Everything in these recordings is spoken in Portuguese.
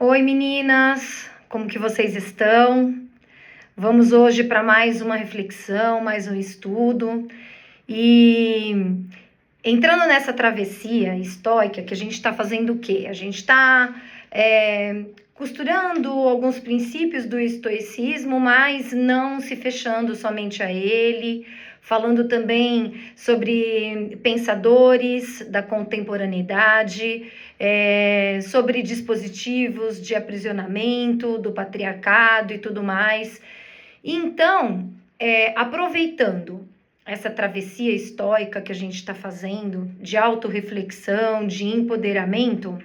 Oi meninas, como que vocês estão? Vamos hoje para mais uma reflexão, mais um estudo e entrando nessa travessia estoica que a gente está fazendo o quê? A gente está costurando alguns princípios do estoicismo, mas não se fechando somente a ele, falando também sobre pensadores da contemporaneidade, sobre dispositivos de aprisionamento, do patriarcado e tudo mais. Então, aproveitando essa travessia estoica que a gente está fazendo, de autorreflexão, de empoderamento,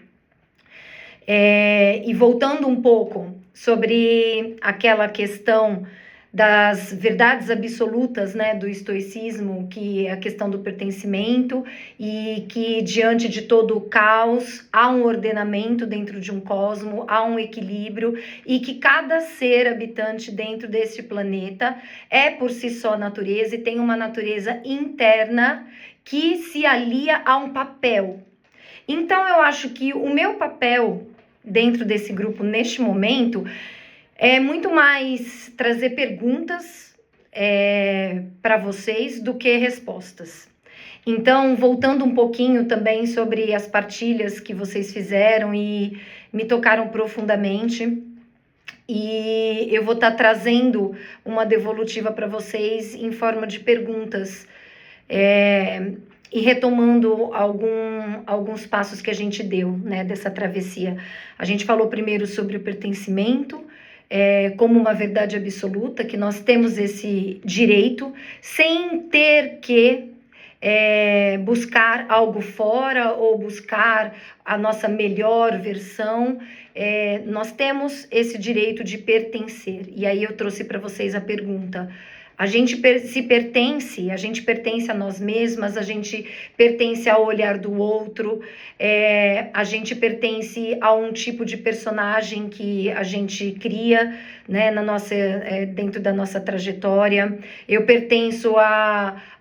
e voltando um pouco sobre aquela questão das verdades absolutas, né, do estoicismo, que é a questão do pertencimento e que diante de todo o caos há um ordenamento dentro de um cosmo, há um equilíbrio e que cada ser habitante dentro deste planeta é por si só natureza e tem uma natureza interna que se alia a um papel. Então eu acho que o meu papel dentro desse grupo neste momento é muito mais trazer perguntas para vocês do que respostas. Então, voltando um pouquinho também sobre as partilhas que vocês fizeram e me tocaram profundamente, e eu vou estar trazendo uma devolutiva para vocês em forma de perguntas, e retomando alguns passos que a gente deu, né, dessa travessia. A gente falou primeiro sobre o pertencimento, como uma verdade absoluta, que nós temos esse direito, sem ter que buscar algo fora ou buscar a nossa melhor versão. Nós temos esse direito de pertencer. E aí eu trouxe para vocês a pergunta: a gente se pertence, a gente pertence a nós mesmas, a gente pertence ao olhar do outro, a gente pertence a um tipo de personagem que a gente cria, né, dentro da nossa trajetória. Eu pertenço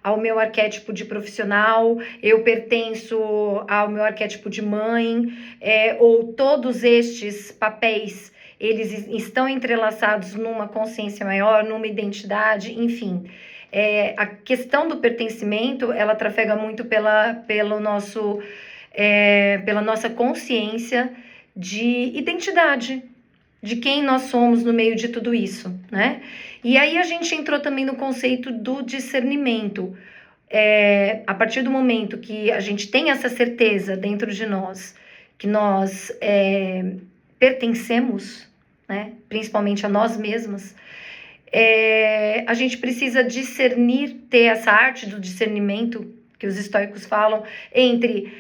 ao meu arquétipo de profissional, eu pertenço ao meu arquétipo de mãe, ou todos estes papéis, eles estão entrelaçados numa consciência maior, numa identidade, enfim. A questão do pertencimento, ela trafega muito pela nossa consciência de identidade, de quem nós somos no meio de tudo isso, né? E aí a gente entrou também no conceito do discernimento. A partir do momento que a gente tem essa certeza dentro de nós, que nós pertencemos, né, principalmente a nós mesmas, a gente precisa discernir, ter essa arte do discernimento que os estoicos falam, entre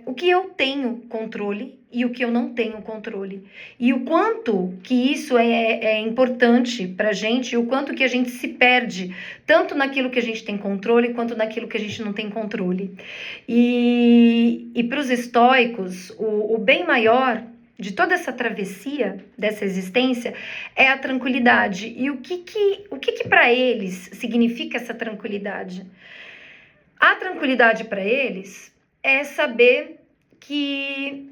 o que eu tenho controle e o que eu não tenho controle. E o quanto que isso é importante para a gente, e o quanto que a gente se perde, tanto naquilo que a gente tem controle, quanto naquilo que a gente não tem controle. E para os estoicos, o bem maior de toda essa travessia dessa existência é a tranquilidade. E o que para eles significa essa tranquilidade? A tranquilidade para eles é saber que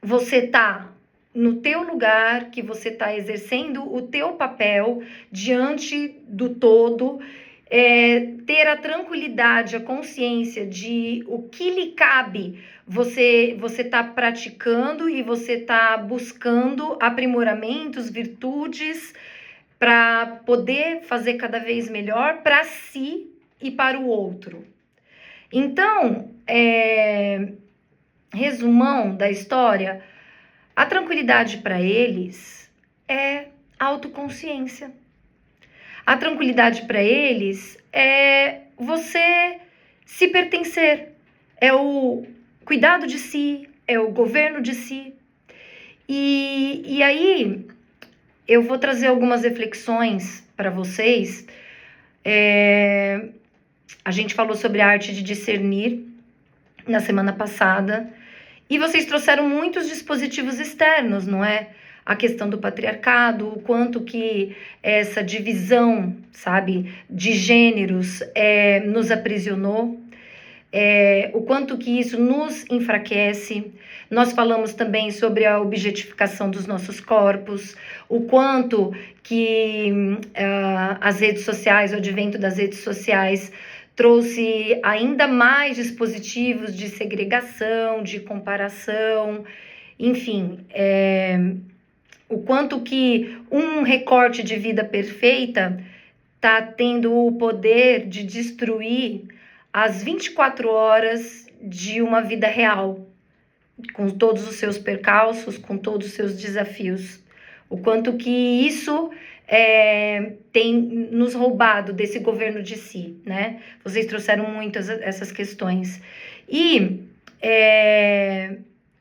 você está no teu lugar, que você está exercendo o teu papel diante do todo, ter a tranquilidade, a consciência de o que lhe cabe, você está praticando e você está buscando aprimoramentos, virtudes, para poder fazer cada vez melhor para si e para o outro. Então, resumão da história, a tranquilidade para eles é autoconsciência. A tranquilidade para eles é você se pertencer, é o cuidado de si, é o governo de si. E aí eu vou trazer algumas reflexões para vocês. A gente falou sobre a arte de discernir na semana passada, e vocês trouxeram muitos dispositivos externos, não é? A questão do patriarcado, o quanto que essa divisão, sabe, de gêneros nos aprisionou. o quanto que isso nos enfraquece. Nós falamos também sobre a objetificação dos nossos corpos, o quanto que as redes sociais, o advento das redes sociais, trouxe ainda mais dispositivos de segregação, de comparação, enfim, o quanto que um recorte de vida perfeita está tendo o poder de destruir as 24 horas de uma vida real, com todos os seus percalços, com todos os seus desafios. O quanto que isso tem nos roubado desse governo de si, né? Vocês trouxeram muitas essas questões. E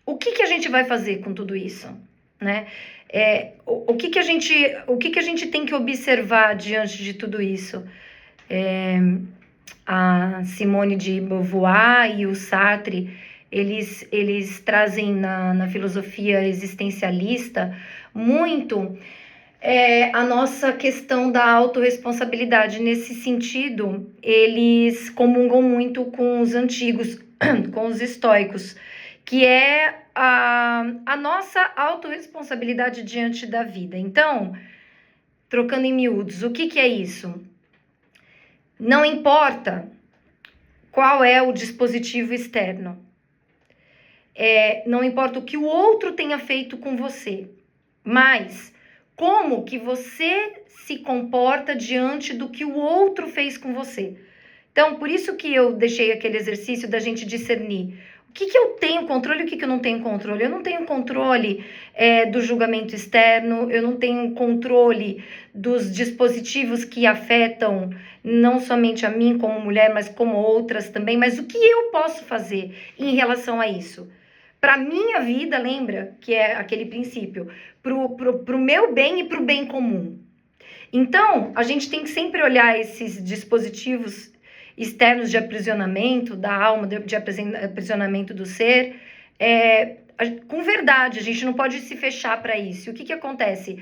o que a gente vai fazer com tudo isso, né? O que a gente tem que observar diante de tudo isso? A Simone de Beauvoir e o Sartre, eles trazem na filosofia existencialista muito a nossa questão da autorresponsabilidade. Nesse sentido, eles comungam muito com os antigos, com os estoicos, que é a nossa autorresponsabilidade diante da vida. Então, trocando em miúdos, o que é isso? Não importa qual é o dispositivo externo, não importa o que o outro tenha feito com você, mas como que você se comporta diante do que o outro fez com você. Então, por isso que eu deixei aquele exercício da gente discernir o que eu tenho controle e o que eu não tenho controle. Eu não tenho controle do julgamento externo, eu não tenho controle dos dispositivos que afetam não somente a mim como mulher, mas como outras também. Mas o que eu posso fazer em relação a isso? Para minha vida, lembra que é aquele princípio, pro meu bem e pro bem comum. Então, a gente tem que sempre olhar esses dispositivos externos de aprisionamento da alma, de aprisionamento do ser, com verdade. A gente não pode se fechar para isso. O que acontece?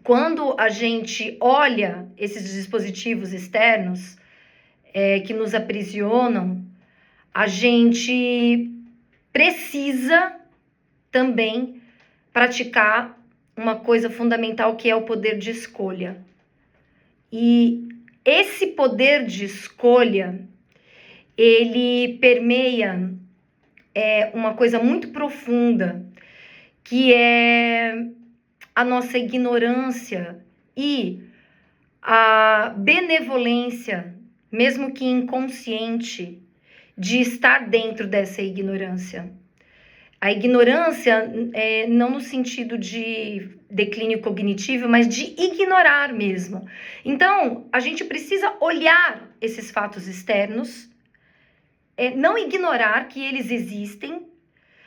Quando a gente olha esses dispositivos externos que nos aprisionam, a gente precisa também praticar uma coisa fundamental, que é o poder de escolha. E esse poder de escolha, ele permeia uma coisa muito profunda, que é a nossa ignorância e a benevolência, mesmo que inconsciente, de estar dentro dessa ignorância. A ignorância não no sentido de declínio cognitivo, mas de ignorar mesmo. Então, a gente precisa olhar esses fatos externos, não ignorar que eles existem,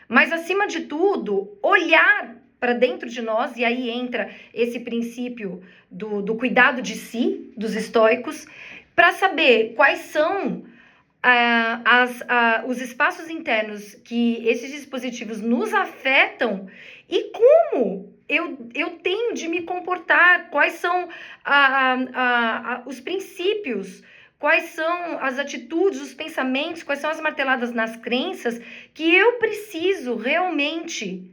mas, acima de tudo, olhar para dentro de nós, e aí entra esse princípio do cuidado de si, dos estoicos, para saber quais são os espaços internos que esses dispositivos nos afetam e como eu tenho de me comportar, quais são os princípios, quais são as atitudes, os pensamentos, quais são as marteladas nas crenças que eu preciso realmente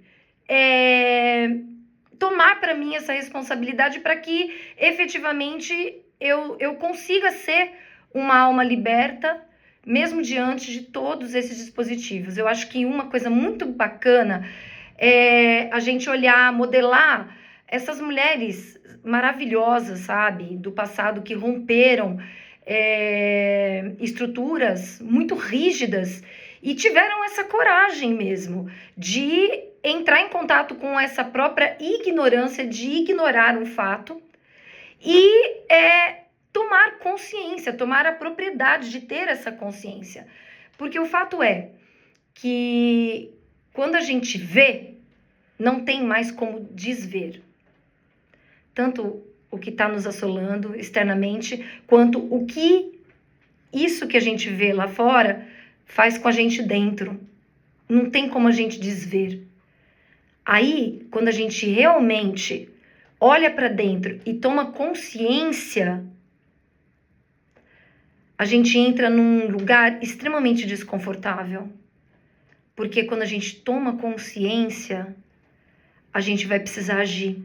tomar para mim essa responsabilidade para que efetivamente eu consiga ser uma alma liberta, mesmo diante de todos esses dispositivos. Eu acho que uma coisa muito bacana é a gente olhar, modelar essas mulheres maravilhosas, sabe, do passado, que romperam estruturas muito rígidas e tiveram essa coragem mesmo de entrar em contato com essa própria ignorância, de ignorar um fato e tomar consciência, tomar a propriedade de ter essa consciência. Porque o fato é que quando a gente vê, não tem mais como desver. Tanto o que está nos assolando externamente, quanto o que isso que a gente vê lá fora faz com a gente dentro. Não tem como a gente desver. Aí, quando a gente realmente olha para dentro e toma consciência, a gente entra num lugar extremamente desconfortável. Porque quando a gente toma consciência, a gente vai precisar agir.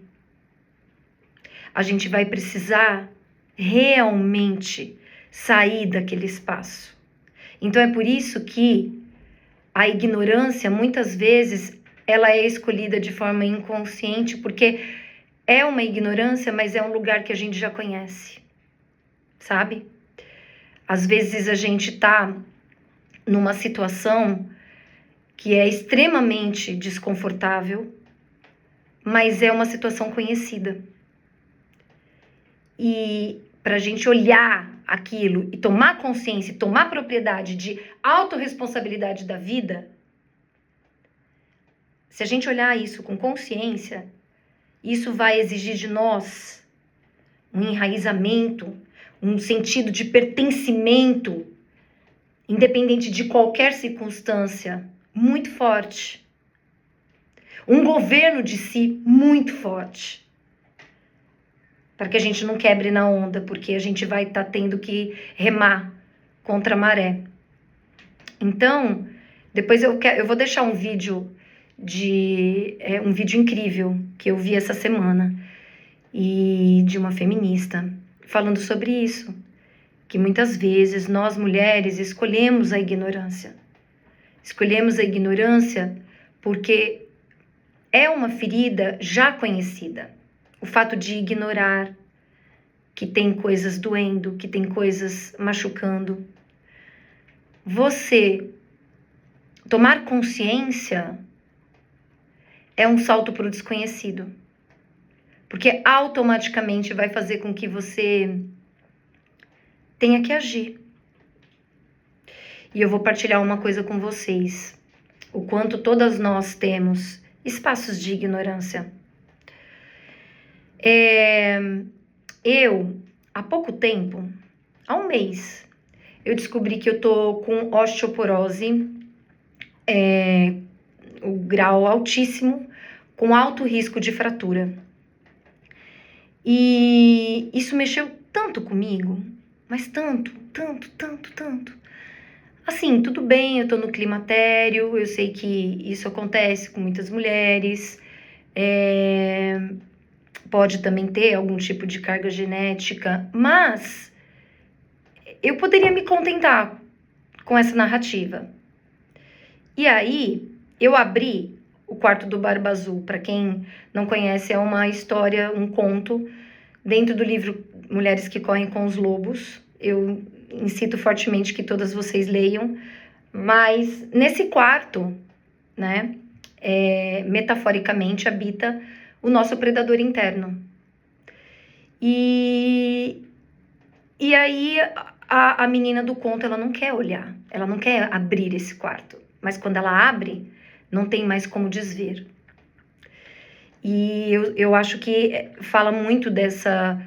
A gente vai precisar realmente sair daquele espaço. Então é por isso que a ignorância, muitas vezes, ela é escolhida de forma inconsciente, porque é uma ignorância, mas é um lugar que a gente já conhece, sabe? Às vezes a gente tá numa situação que é extremamente desconfortável, mas é uma situação conhecida. E para a gente olhar aquilo e tomar consciência, tomar propriedade de autorresponsabilidade da vida, se a gente olhar isso com consciência, isso vai exigir de nós um enraizamento, um sentido de pertencimento, independente de qualquer circunstância, muito forte. Um governo de si muito forte. Para que a gente não quebre na onda, porque a gente vai estar tendo que remar contra a maré. Então, depois eu vou deixar um vídeo um vídeo incrível que eu vi essa semana e de uma feminista falando sobre isso, que muitas vezes nós mulheres escolhemos a ignorância. Escolhemos a ignorância porque é uma ferida já conhecida. O fato de ignorar que tem coisas doendo, que tem coisas machucando. Você tomar consciência é um salto para o desconhecido. Porque automaticamente vai fazer com que você tenha que agir. E eu vou partilhar uma coisa com vocês. O quanto todas nós temos espaços de ignorância. Eu, há pouco tempo, há um mês, eu descobri que eu tô com osteoporose, o grau altíssimo, com alto risco de fratura. E isso mexeu tanto comigo, mas tanto. Assim, tudo bem, eu tô no climatério, eu sei que isso acontece com muitas mulheres, pode também ter algum tipo de carga genética, mas eu poderia me contentar com essa narrativa. E aí, eu abri o Quarto do Barba Azul. Para quem não conhece, é uma história, um conto, dentro do livro Mulheres que Correm com os Lobos. Eu incito fortemente que todas vocês leiam. Mas nesse quarto, né, metaforicamente, habita o nosso predador interno. E aí a menina do conto, ela não quer olhar, ela não quer abrir esse quarto. Mas quando ela abre, não tem mais como desver. E eu acho que fala muito dessa,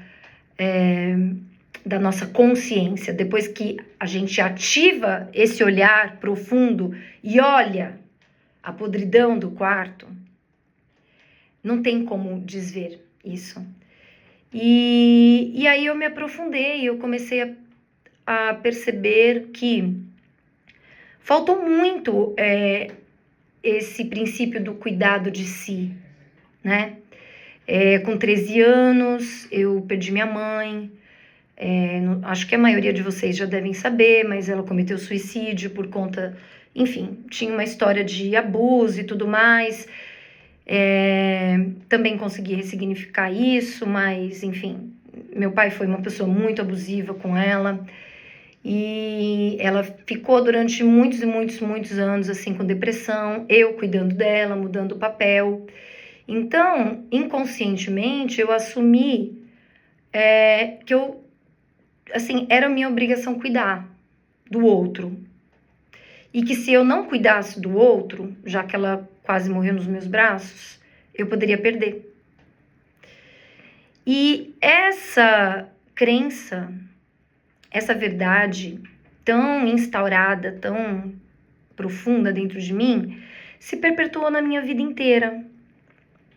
da nossa consciência. Depois que a gente ativa esse olhar profundo e olha a podridão do quarto, não tem como desver isso. E aí eu me aprofundei, eu comecei a perceber que faltou muito esse princípio do cuidado de si, né? Com 13 anos, eu perdi minha mãe. Acho que a maioria de vocês já devem saber, mas ela cometeu suicídio por conta... Enfim, tinha uma história de abuso e tudo mais. Também consegui ressignificar isso, mas, enfim, meu pai foi uma pessoa muito abusiva com ela. E ela ficou durante muitos anos, assim, com depressão, eu cuidando dela, mudando o papel. Então, inconscientemente, eu assumi que eu, assim, era minha obrigação cuidar do outro. E que se eu não cuidasse do outro, já que ela quase morreu nos meus braços, eu poderia perder. E essa crença, essa verdade tão instaurada, tão profunda dentro de mim, se perpetuou na minha vida inteira,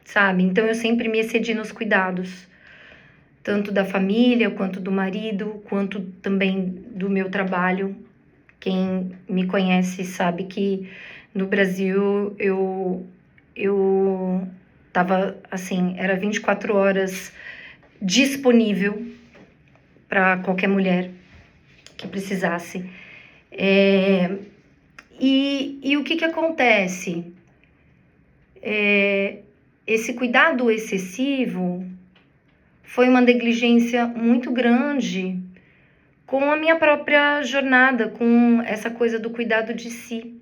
sabe? Então eu sempre me excedi nos cuidados. tanto da família, quanto do marido, quanto também do meu trabalho. Quem me conhece sabe que no Brasil eu tava assim, era 24 horas disponível para qualquer mulher que precisasse. E o que acontece? Esse cuidado excessivo foi uma negligência muito grande com a minha própria jornada, com essa coisa do cuidado de si.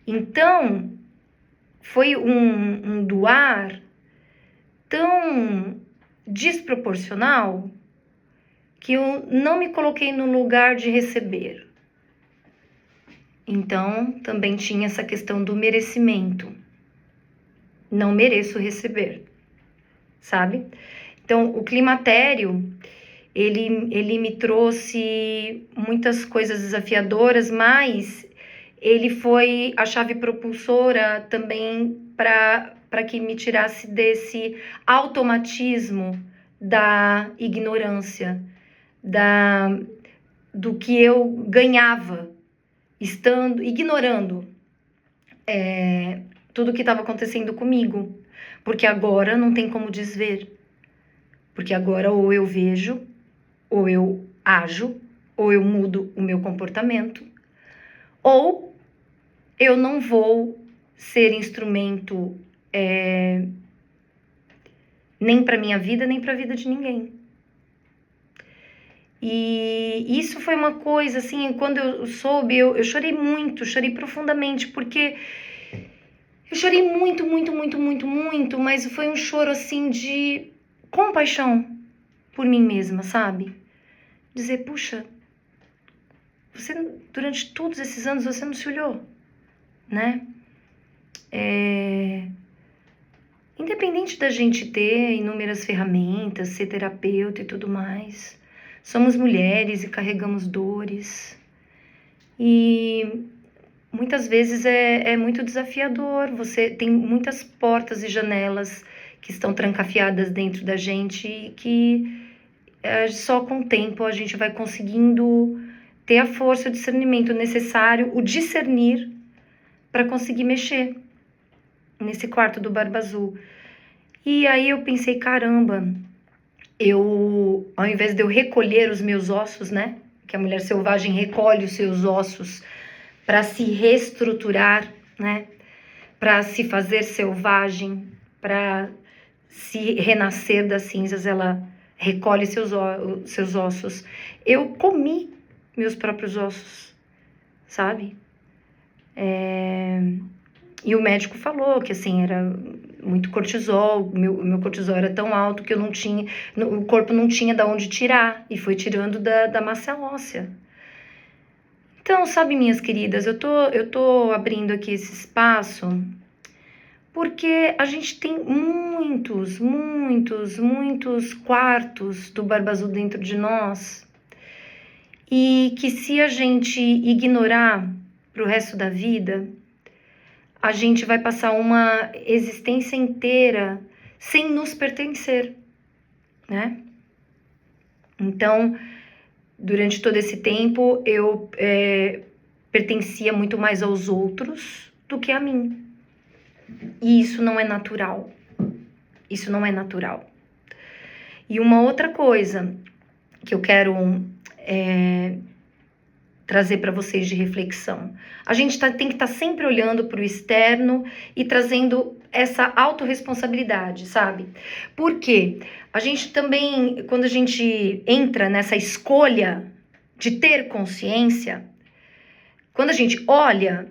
Então, foi um doar tão desproporcional que eu não me coloquei no lugar de receber. Então, também tinha essa questão do merecimento. Não mereço receber, sabe? Então, o climatério, ele me trouxe muitas coisas desafiadoras, mas ele foi a chave propulsora também para que me tirasse desse automatismo da ignorância, do que eu ganhava ignorando tudo que estava acontecendo comigo, porque agora não tem como desver, porque agora ou eu vejo, ou eu ajo, ou eu mudo o meu comportamento, ou eu não vou ser instrumento nem para minha vida, nem para a vida de ninguém. E isso foi uma coisa, assim, quando eu soube, eu chorei muito, chorei profundamente, porque eu chorei muito, muito, muito, muito, muito, mas foi um choro, assim, de compaixão por mim mesma, sabe? Dizer, puxa, você, durante todos esses anos, você não se olhou, né? Independente da gente ter inúmeras ferramentas, ser terapeuta e tudo mais, somos mulheres e carregamos dores. E muitas vezes é muito desafiador. Você tem muitas portas e janelas que estão trancafiadas dentro da gente e que só com o tempo a gente vai conseguindo ter a força, o discernimento necessário, o discernir para conseguir mexer nesse quarto do Barba Azul. E aí eu pensei, caramba, ao invés de eu recolher os meus ossos, né? Que a mulher selvagem recolhe os seus ossos para se reestruturar, né? Para se fazer selvagem, para se renascer das cinzas, ela recolhe seus ossos. Eu comi meus próprios ossos, sabe? E o médico falou que, assim, era muito cortisol, meu cortisol era tão alto que eu não tinha, o corpo não tinha de onde tirar, e foi tirando da massa óssea. Então, sabe, minhas queridas, eu tô abrindo aqui esse espaço porque a gente tem muitos, muitos, muitos quartos do Barba Azul dentro de nós, e que se a gente ignorar pro resto da vida, a gente vai passar uma existência inteira sem nos pertencer, né? Então, durante todo esse tempo, eu pertencia muito mais aos outros do que a mim. E isso não é natural. Isso não é natural. E uma outra coisa que eu quero trazer para vocês de reflexão. A gente tem que estar sempre olhando para o externo e trazendo essa autorresponsabilidade, sabe? Porque a gente também, quando a gente entra nessa escolha de ter consciência, quando a gente olha,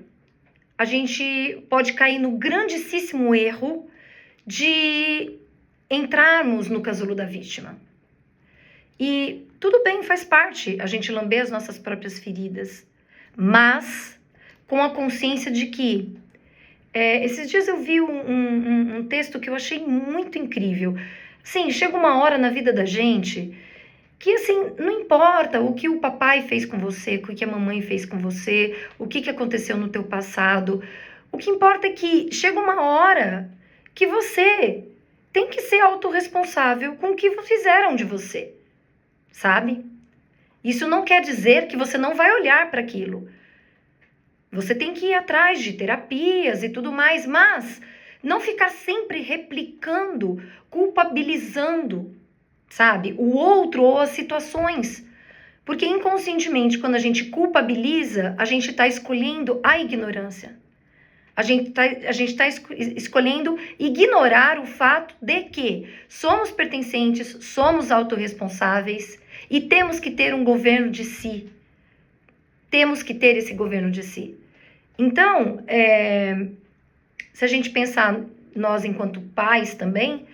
a gente pode cair no grandíssimo erro de entrarmos no casulo da vítima. E tudo bem, faz parte a gente lamber as nossas próprias feridas, mas com a consciência de que esses dias eu vi um texto que eu achei muito incrível. Sim, chega uma hora na vida da gente que, assim, não importa o que o papai fez com você, o que a mamãe fez com você, o que aconteceu no teu passado. O que importa é que chega uma hora que você tem que ser autorresponsável com o que fizeram de você, sabe? Isso não quer dizer que você não vai olhar para aquilo. Você tem que ir atrás de terapias e tudo mais, mas não ficar sempre replicando, culpabilizando, sabe, o outro ou as situações. Porque inconscientemente, quando a gente culpabiliza, a gente está escolhendo a ignorância. A gente tá escolhendo ignorar o fato de que somos pertencentes, somos autorresponsáveis e temos que ter um governo de si. Temos que ter esse governo de si. Então, se a gente pensar nós enquanto pais também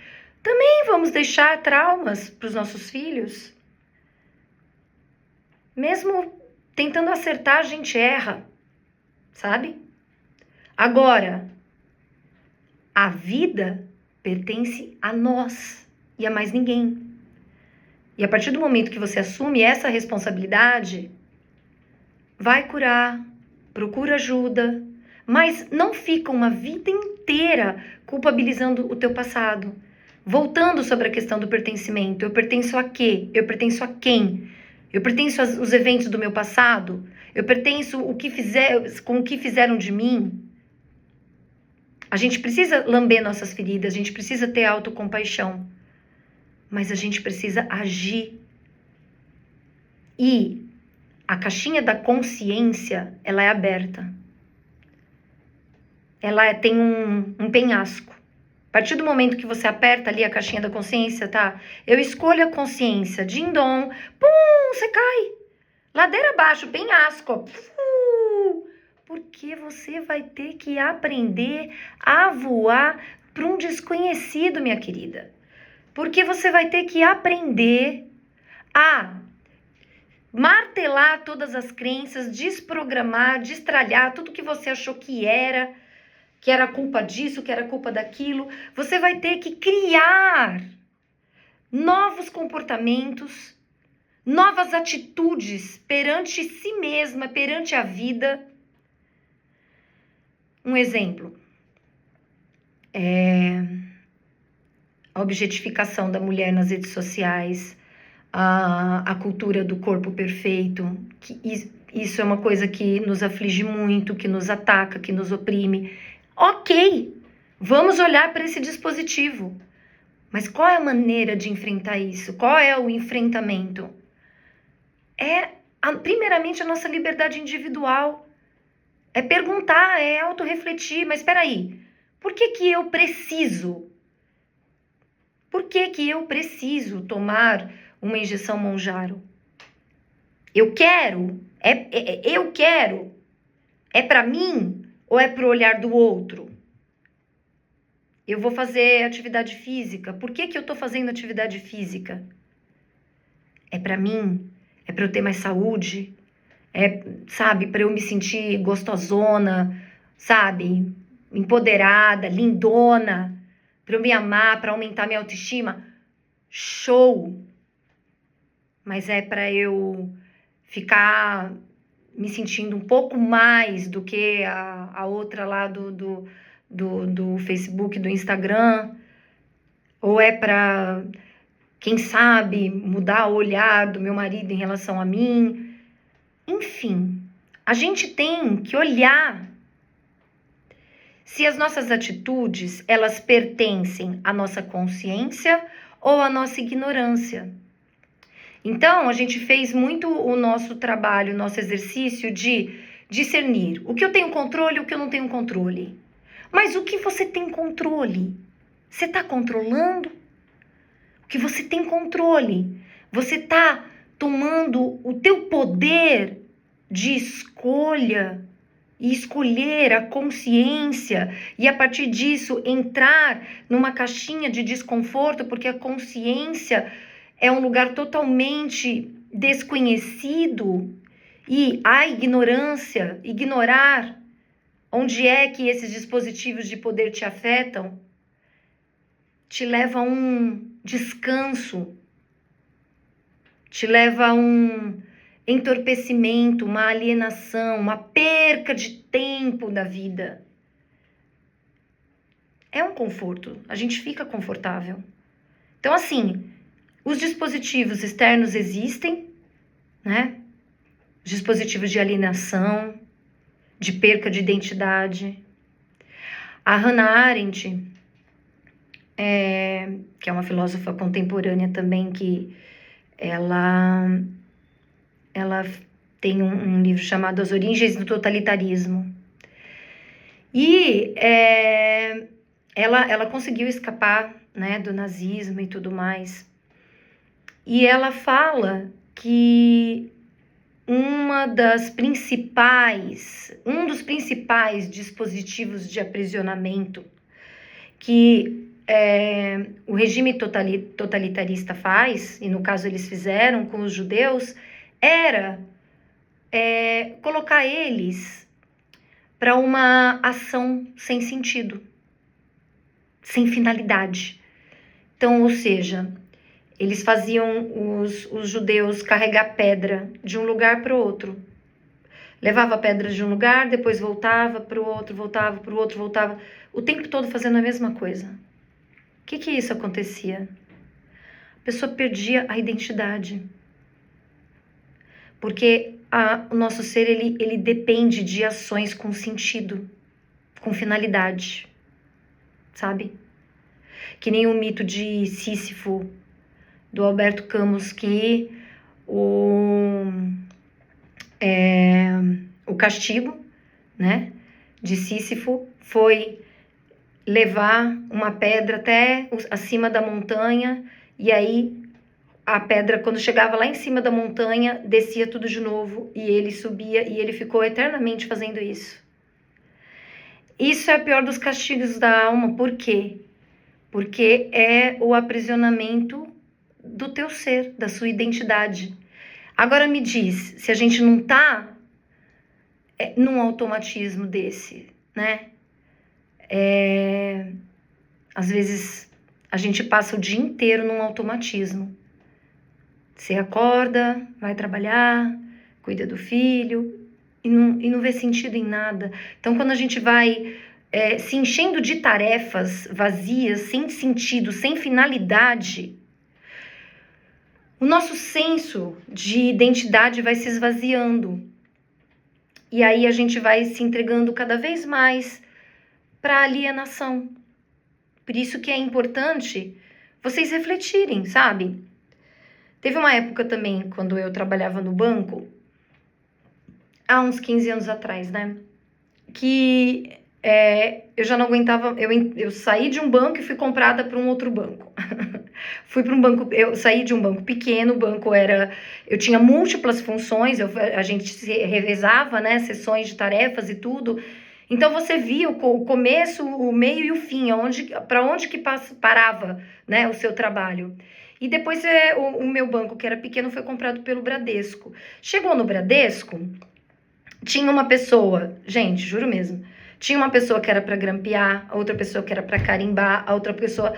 vamos deixar traumas para os nossos filhos. Mesmo tentando acertar, a gente erra, sabe? Agora, a vida pertence a nós e a mais ninguém. E a partir do momento que você assume essa responsabilidade, vai curar, procura ajuda, mas não fica uma vida inteira culpabilizando o teu passado. Voltando sobre a questão do pertencimento, eu pertenço a quê? Eu pertenço a quem? Eu pertenço aos eventos do meu passado? Eu pertenço com o que fizeram de mim? A gente precisa lamber nossas feridas, a gente precisa ter autocompaixão, mas a gente precisa agir. E a caixinha da consciência, ela é aberta. Ela tem um penhasco. A partir do momento que você aperta ali a caixinha da consciência, tá? Eu escolho a consciência, din-dom, pum, você cai. Ladeira abaixo, penhasco, porque você vai ter que aprender a voar para um desconhecido, minha querida. Porque você vai ter que aprender a martelar todas as crenças, desprogramar, destralhar tudo que você achou que era culpa disso, que era culpa daquilo. Você vai ter que criar novos comportamentos, novas atitudes perante si mesma, perante a vida. Um exemplo, a objetificação da mulher nas redes sociais, a cultura do corpo perfeito, isso é uma coisa que nos aflige muito, que nos ataca, que nos oprime. Ok, vamos olhar para esse dispositivo, mas qual é a maneira de enfrentar isso? Qual é o enfrentamento? Primeiramente, a nossa liberdade individual. É perguntar, é autorrefletir, mas espera aí, por que eu preciso? Por que eu preciso tomar uma injeção Mounjaro? Eu quero? Eu quero? É para mim ou é para o olhar do outro? Eu vou fazer atividade física. Por que eu estou fazendo atividade física? É para mim? É para eu ter mais saúde? Sabe, para eu me sentir gostosona, sabe, empoderada, lindona, para eu me amar, para aumentar minha autoestima? Show! Mas é para eu ficar me sentindo um pouco mais do que a outra lá do Facebook, do Instagram? Ou é para, quem sabe, mudar o olhar do meu marido em relação a mim? Enfim, a gente tem que olhar se as nossas atitudes, elas pertencem à nossa consciência ou à nossa ignorância. Então, a gente fez muito o nosso trabalho, o nosso exercício de discernir o que eu tenho controle e o que eu não tenho controle. Mas o que você tem controle? Você está controlando? O que você tem controle? Você está tomando o teu poder de escolha e escolher a consciência e a partir disso entrar numa caixinha de desconforto, porque a consciência é um lugar totalmente desconhecido e a ignorância, ignorar onde é que esses dispositivos de poder te afetam, te leva a um descanso, te leva a um entorpecimento, uma alienação, uma perca de tempo da vida. é um conforto, a gente fica confortável. Então, assim, os dispositivos externos existem, né? Os dispositivos de alienação, de perca de identidade. A Hannah Arendt, que é uma filósofa contemporânea também, que ela tem um livro chamado As Origens do Totalitarismo. E ela conseguiu escapar, né, do nazismo e tudo mais. E ela fala que um dos principais dispositivos de aprisionamento que o regime totalitarista faz, e no caso eles fizeram com os judeus, era colocar eles para uma ação sem sentido, sem finalidade. Então, ou seja, eles faziam os judeus carregar pedra de um lugar para o outro. Levava a pedra de um lugar, depois voltava para o outro, voltava para o outro, voltava. O tempo todo fazendo a mesma coisa. O que isso acontecia? A pessoa perdia a identidade. Porque o nosso ser, ele depende de ações com sentido, com finalidade, sabe? Que nem o mito de Sísifo, do Alberto Camus, que o castigo, né, de Sísifo foi levar uma pedra até acima da montanha, e aí a pedra, quando chegava lá em cima da montanha, descia tudo de novo, e ele subia, e ele ficou eternamente fazendo isso. Isso é o pior dos castigos da alma. Por quê? Porque é o aprisionamento do teu ser, da sua identidade. Agora me diz, se a gente não tá num automatismo desse, né? Às vezes a gente passa o dia inteiro num automatismo. Você acorda, vai trabalhar, cuida do filho e não vê sentido em nada. Então, quando a gente vai se enchendo de tarefas vazias, sem sentido, sem finalidade, o nosso senso de identidade vai se esvaziando. E aí a gente vai se entregando cada vez mais para a alienação. Por isso que é importante vocês refletirem, sabe? Teve uma época também, quando eu trabalhava no banco, há uns 15 anos atrás, né? Que eu já não aguentava, eu saí de um banco e fui comprada para um outro banco. Fui para um banco, eu saí de um banco pequeno, o banco eu tinha múltiplas funções, a gente se revezava, né, sessões de tarefas e tudo. Então você via o começo, o meio e o fim, para onde que parava, né, o seu trabalho. E depois o meu banco, que era pequeno, foi comprado pelo Bradesco. Chegou no Bradesco, tinha uma pessoa, gente, juro mesmo, tinha uma pessoa que era para grampear, a outra pessoa que era para carimbar, a outra pessoa...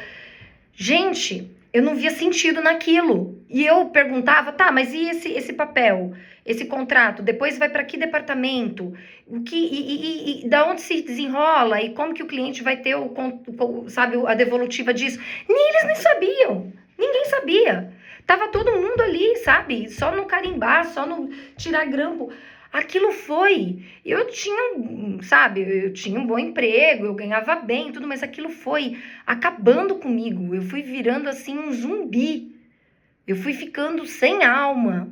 Gente, eu não via sentido naquilo. E eu perguntava, tá, mas e esse papel, esse contrato? Depois vai para que departamento? O que da onde se desenrola? E como que o cliente vai ter sabe, a devolutiva disso? Nem eles nem sabiam. Ninguém sabia. Tava todo mundo ali, sabe? Só no carimbar, só no tirar grampo. Aquilo foi. Eu tinha, sabe, eu tinha um bom emprego, eu ganhava bem, tudo, mas aquilo foi acabando comigo. Eu fui virando assim um zumbi. Eu fui ficando sem alma.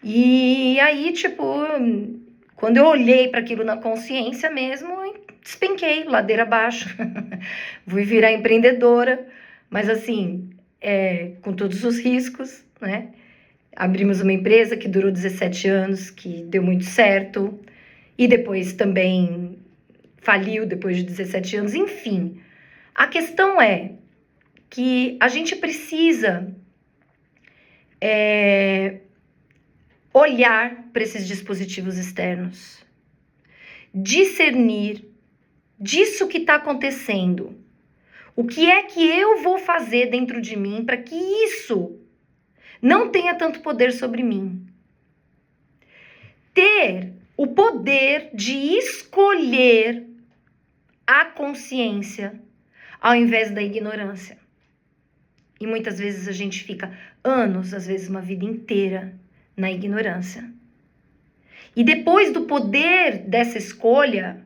E aí, tipo, quando eu olhei para aquilo na consciência mesmo, eu despenquei, ladeira abaixo. Fui virar empreendedora, mas assim, com todos os riscos, né? Abrimos uma empresa que durou 17 anos, que deu muito certo, e depois também faliu depois de 17 anos. Enfim, a questão é que a gente precisa olhar para esses dispositivos externos, discernir disso que está acontecendo. O que é que eu vou fazer dentro de mim para que isso não tenha tanto poder sobre mim? Ter o poder de escolher a consciência ao invés da ignorância. E muitas vezes a gente fica anos, às vezes uma vida inteira, na ignorância. E depois do poder dessa escolha,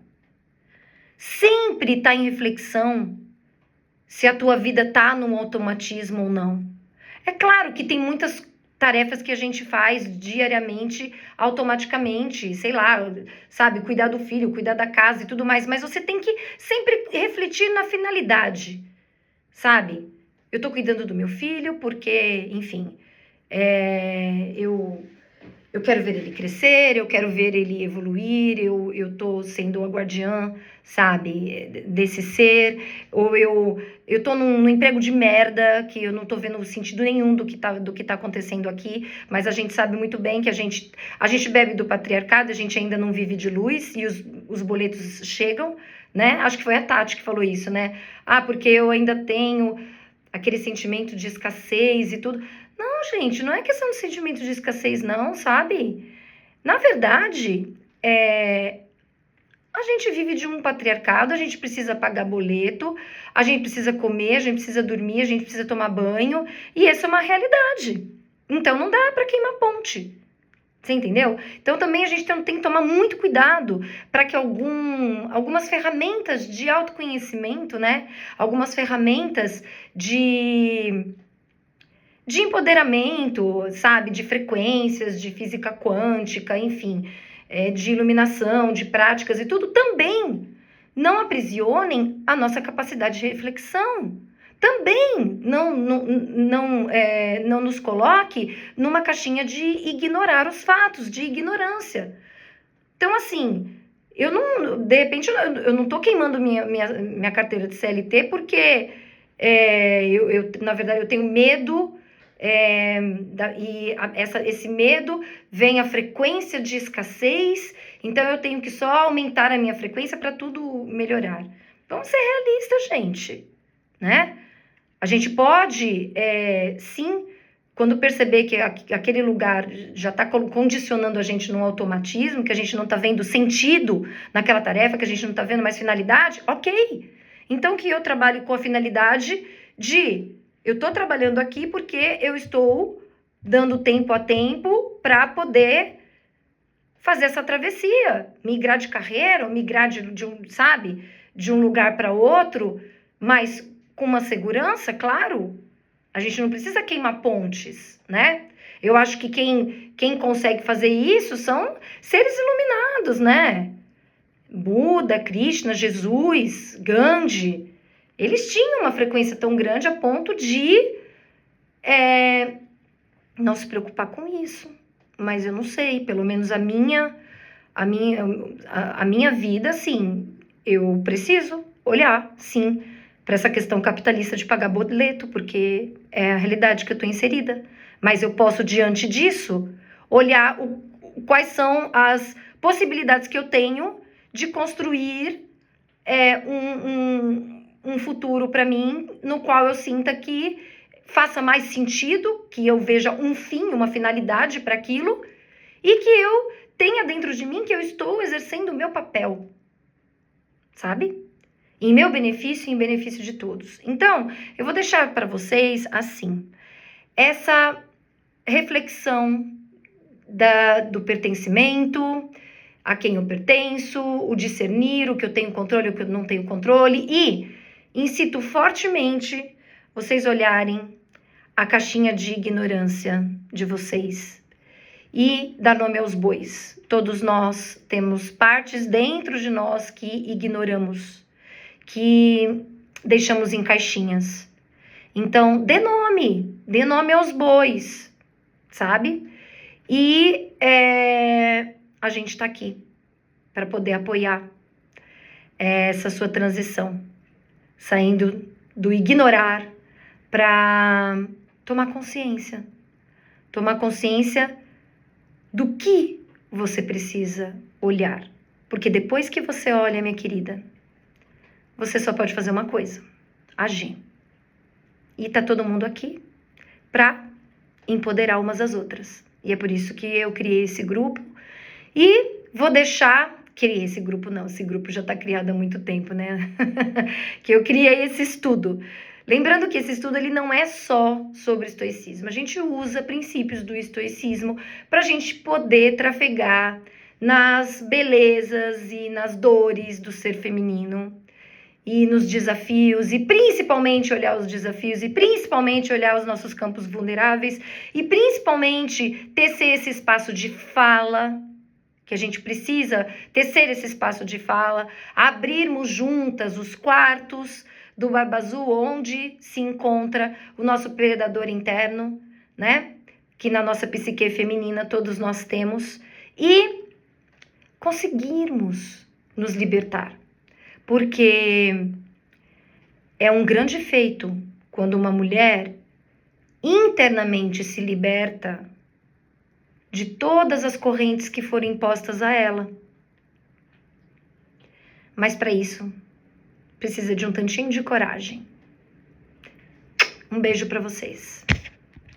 sempre está em reflexão se a tua vida está num automatismo ou não. É claro que tem muitas tarefas que a gente faz diariamente, automaticamente, sei lá, sabe, cuidar do filho, cuidar da casa e tudo mais, mas você tem que sempre refletir na finalidade, sabe? Eu tô cuidando do meu filho porque, enfim, eu quero ver ele crescer, eu quero ver ele evoluir, eu tô sendo a guardiã, sabe, desse ser, ou eu tô num emprego de merda, que eu não tô vendo sentido nenhum do que tá acontecendo aqui, mas a gente sabe muito bem que a gente bebe do patriarcado, a gente ainda não vive de luz, e os boletos chegam, né? Acho que foi a Tati que falou isso, né? Ah, porque eu ainda tenho aquele sentimento de escassez e tudo. Não, gente, não é questão de sentimento de escassez, não, sabe? Na verdade, a gente vive de um patriarcado, a gente precisa pagar boleto, a gente precisa comer, a gente precisa dormir, a gente precisa tomar banho, e essa é uma realidade. Então não dá para queimar ponte. Você entendeu? Então também a gente tem que tomar muito cuidado para que algumas ferramentas de autoconhecimento, né? Algumas ferramentas de empoderamento, sabe? De frequências, de física quântica, enfim, de iluminação, de práticas e tudo, também não aprisionem a nossa capacidade de reflexão. Também não nos coloque numa caixinha de ignorar os fatos, de ignorância. Então, assim, de repente, eu não tô queimando minha carteira de CLT porque, na verdade, eu tenho medo, esse medo vem a frequência de escassez, então eu tenho que só aumentar a minha frequência para tudo melhorar. Vamos ser realistas, gente, né? A gente pode, sim, quando perceber que aquele lugar já está condicionando a gente num automatismo, que a gente não está vendo sentido naquela tarefa, que a gente não está vendo mais finalidade, ok. Então que eu trabalhe com a finalidade de, eu estou trabalhando aqui porque eu estou dando tempo a tempo para poder fazer essa travessia, migrar de carreira, ou migrar de um lugar para outro, mas com uma segurança, claro. A gente não precisa queimar pontes, né? Eu acho que quem consegue fazer isso são seres iluminados, né? Buda, Krishna, Jesus, Gandhi. Eles tinham uma frequência tão grande a ponto de não se preocupar com isso. Mas eu não sei, pelo menos a minha vida, sim, eu preciso olhar, sim, para essa questão capitalista de pagar boleto, porque é a realidade que eu estou inserida. Mas eu posso, diante disso, olhar quais são as possibilidades que eu tenho de construir um futuro para mim, no qual eu sinta que faça mais sentido, que eu veja um fim, uma finalidade para aquilo, e que eu tenha dentro de mim que eu estou exercendo o meu papel, sabe? Em meu benefício e em benefício de todos. Então, eu vou deixar para vocês, assim, essa reflexão do pertencimento, a quem eu pertenço, o discernir, o que eu tenho controle, o que eu não tenho controle, e incito fortemente vocês olharem a caixinha de ignorância de vocês e dar nome aos bois. Todos nós temos partes dentro de nós que ignoramos, que deixamos em caixinhas. Então, dê nome aos bois, sabe? E a gente está aqui para poder apoiar essa sua transição, saindo do ignorar para tomar consciência do que você precisa olhar. Porque depois que você olha, minha querida, você só pode fazer uma coisa: agir. E tá todo mundo aqui para empoderar umas às outras. E é por isso que eu criei esse grupo. E vou deixar criei esse grupo, não, esse grupo já está criado há muito tempo, né? Que eu criei esse estudo. Lembrando que esse estudo ele não é só sobre estoicismo, a gente usa princípios do estoicismo para a gente poder trafegar nas belezas e nas dores do ser feminino e nos desafios, e principalmente olhar os desafios, e principalmente olhar os nossos campos vulneráveis, e principalmente tecer esse espaço de fala, que a gente precisa tecer esse espaço de fala, abrirmos juntas os quartos do Barba Azul, onde se encontra o nosso predador interno, né? Que na nossa psique feminina todos nós temos, e conseguirmos nos libertar. Porque é um grande feito quando uma mulher internamente se liberta de todas as correntes que foram impostas a ela. Mas para isso, precisa de um tantinho de coragem. Um beijo para vocês.